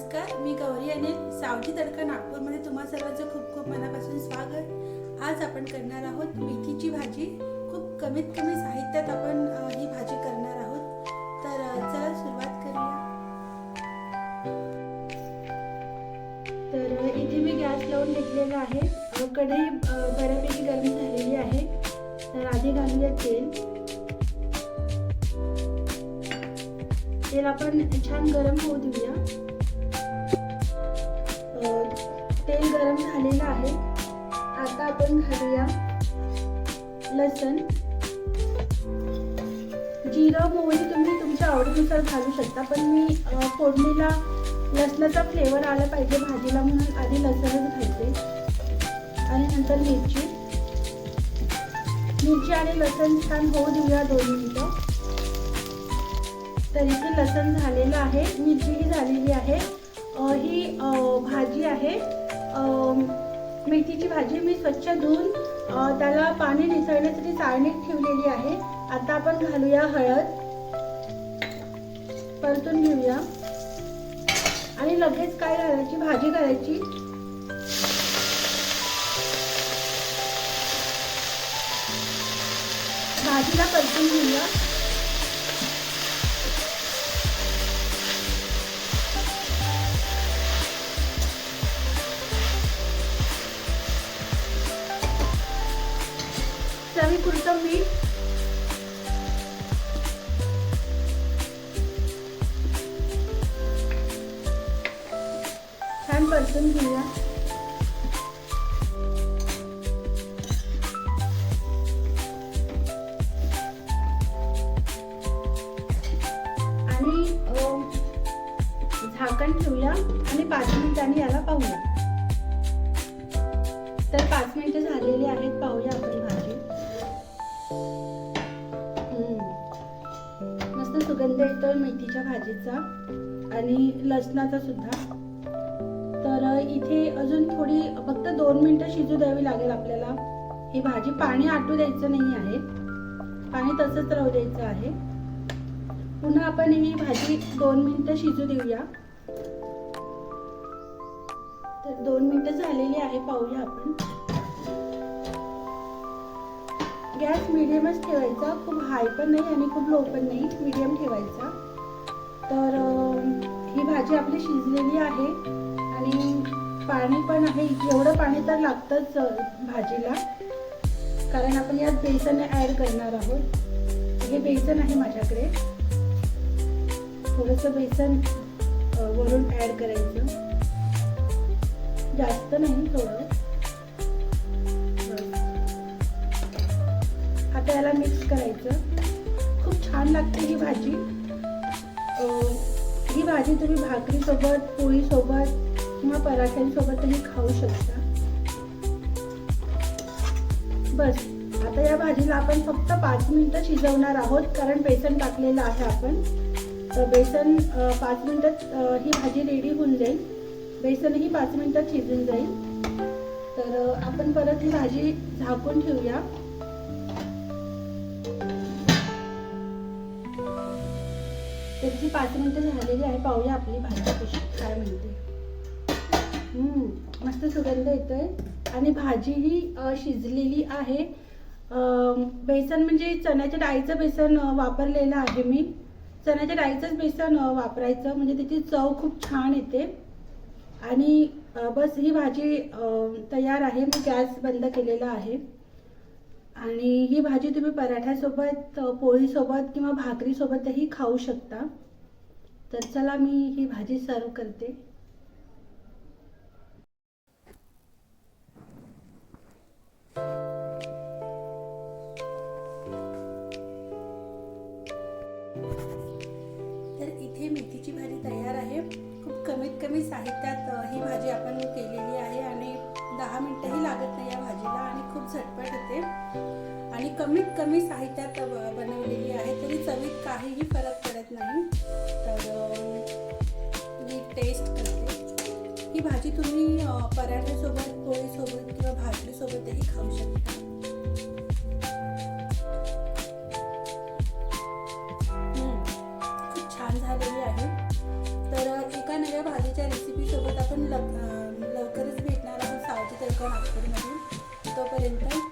नमस्कार, मी गौरी अनिल सावजी तडका नागपूरमध्ये तुम्हा सर्वांचं खूप खूप मनापासून स्वागत। आज आपण करणार आहोत मेथीची भाजी। खूप कमीत कमी साहित्यात आपण ही भाजी करणार आहोत। तर चला सुरुवात करूया। तर इथे मी गॅस लावून घेतलेला आहे। कढई बऱ्यापैकी गरम झालेली आहे। तर आधी घालूया तेल आपण छान गरम होऊ देऊया। तेल गरम झालेलं आहे। आता आपण घालूया लसूण, जिरं, मोहरी तुम्ही तुमच्या आवडीनुसार घालू शकता, पण मी फोडणीला लसणाचा फ्लेवर आला पाहिजे भाजीला म्हणून आधी लसूणच घालते आणि नंतर मिरची आणि लसूण छान होऊ देऊया 2 मिनिटं। तर इथे लसूण झालेलं आहे, मिरचीही झालेली आहे। ही भाजी आहे मेथीची भाजी। मी स्वच्छ धुवून त्याला पाणी निसळण्यासाठी चाळणीत ठेवलेली आहे। आता आपण घालूया हळद, परतून घेऊया आणि लगेच काय घालायची, भाजी घालायची। भाजीला परतून घेऊया। चवीपुरतं मीठ, छान परतून घेऊया। आणि झाकण ठेवूया आणि 5 मिनिटांनी याला पाहूया। तर 5 मिनिटं झालेली आहेत, पाहूया आपण भाजी। मस्त सुगंध येतो मेथीच्या भाजीचा आणि लसणाचा सुद्धा। तर इथे अजून थोडी फक्त 2 मिनिटं शिजू द्यावी लागेल आपल्याला ही भाजी। पाणी आटू द्यायचं नाही आहे, पाणी तसंच राहू द्यायचं आहे। पुन्हा आपण ही भाजी 2 मिनिटं शिजू देऊया। तर 2 मिनिटं झालेली आहे, पाहूया आपण। गॅस मीडियमच ठेवायचा, खूप हाय पण नाही आणि खूप लो पण नाही, मीडियम ठेवायचा। तर ही भाजी आपली शिजलेली आहे आणि पाणी पण आहे, एवढं पाणी तर लागतंच भाजीला, कारण आपण यात बेसन ॲड करणार आहोत। हे बेसन आहे माझ्याकडे, थोडंसं बेसन वरून ॲड करायचं, जास्त नाही, थोडं। आता याला मिक्स करायचं। खूप छान लागते ही भाजी। ही भाजी तुम्ही भाकरीसोबत, पोळीसोबत किंवा पराठ्यांसोबतही खाऊ शकता। बस आता या भाजीला आपण फक्त 5 मिनिटं शिजवणार आहोत, कारण बेसन टाकलेलं आहे आपण। तर बेसन 5 मिनिटात ही भाजी रेडी होऊन जाईल, बेसनही 5 मिनिटात शिजून जाईल। तर आपण परत ही भाजी झाकून ठेवूया। त्याची 5 मिनिटं झालेली आहे, पाहूया आपली भाजी कशी काय म्हणते। मस्त सुगंध येतोय आणि भाजी ही शिजलेली आहे। बेसन म्हणजे चण्याच्या डाळीचं बेसन वापरलेलं आहे मी। चण्याच्या डाळीचंच बेसन वापरायचं, म्हणजे त्याची चव खूप छान येते। आणि बस ही भाजी तयार आहे। मी गॅस बंद केलेला आहे आणि ही भाजी तुम्ही पराठ्यासोबत, पोळीसोबत किंवा भाकरीसोबतही खाऊ शकता। तर चला मी ही भाजी सर्व करते। तर इथे मेथीची भाजी तयार आहे। खूप कमीत कमी साहित्यात ही भाजी आपण केलेली आहे आणि 10 मिनिटंही लागत नाही या भाजीला आणि खूप झटपट होते आणि कमीत कमी साहित्यात बनवलेली आहे, तरी चवीत काहीही फरक पडत नाही। तर मी टेस्ट करते। ही भाजी तुम्ही पराठ्यासोबत, पोळीसोबत किंवा भाकरीसोबतही खाऊ शकता। खूप छान झालेली आहे। तर एका नव्या भाजीच्या नागपूरमधून. तोपर्यंत